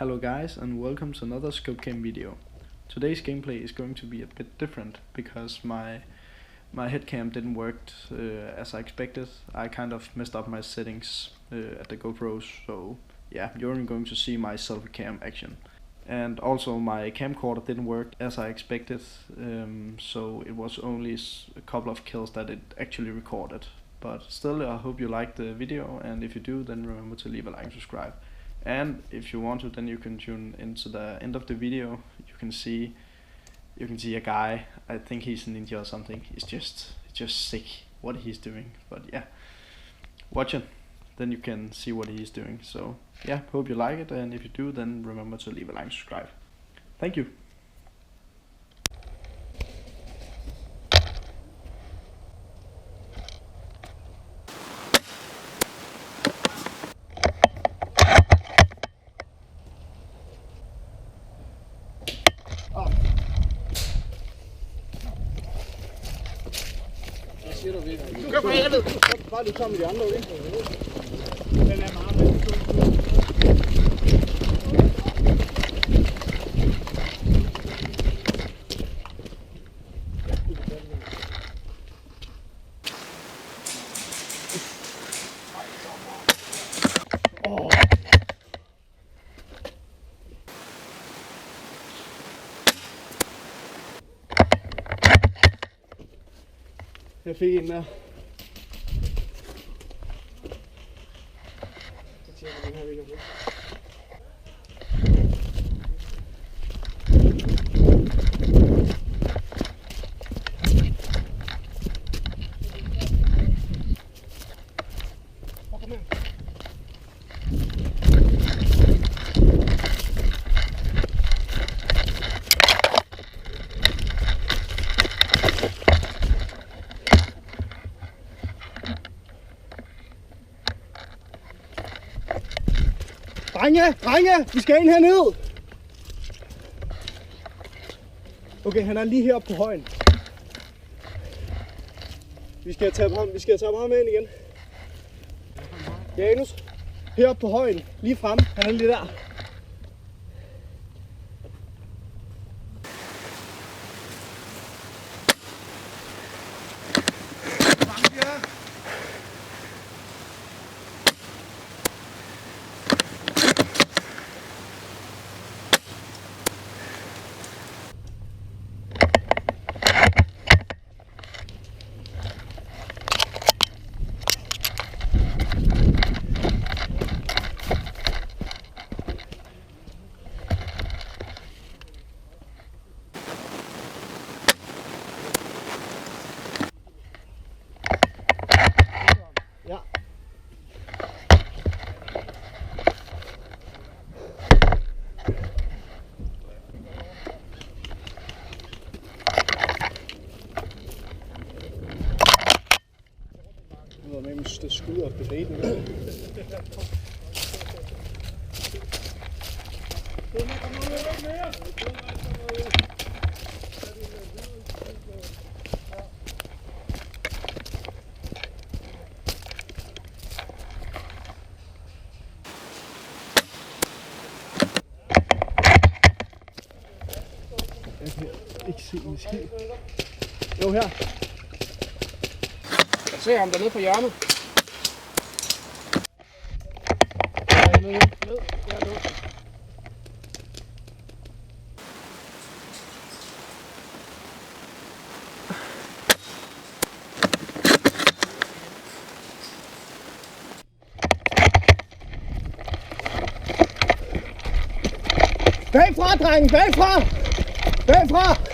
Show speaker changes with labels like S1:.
S1: Hello guys, and welcome to another ScopeCam video. Today's gameplay is going to be a bit different because my headcam didn't work as I expected. I kind of messed up my settings at the GoPros, so yeah, you're only going to see my selfie cam action. And also my camcorder didn't work as I expected, so it was only a couple of kills that it actually recorded. But still, I hope you liked the video, and if you do, then remember to leave a like and subscribe. And if you want to, then you can tune into the end of the video. You can see a guy. I think he's a ninja or something. It's just sick what he's doing. But yeah, watch it, then you can see what he's doing. So yeah, hope you like it, and if you do, then remember to leave a like and subscribe. Thank you.
S2: Du kan for helvede! Bare du tager med de andre, ikke? Den er meget med. Jeg fik en der. Så tjekker vi den her video på. Kom her. Drenge, vi skal ind herned. Okay, han er lige heroppe på højen. Vi skal tage ham ind igen. Janus, heroppe på højen, lige frem. Han er lige der. Ja. Nu er med det skud og bevæge nu. Jeg kan ikke se en skid. Jo, her.
S3: Jeg ser ham dernede på hjørnet.
S2: Ned. Ja, ned. Bagfra, drenge! Bagfra!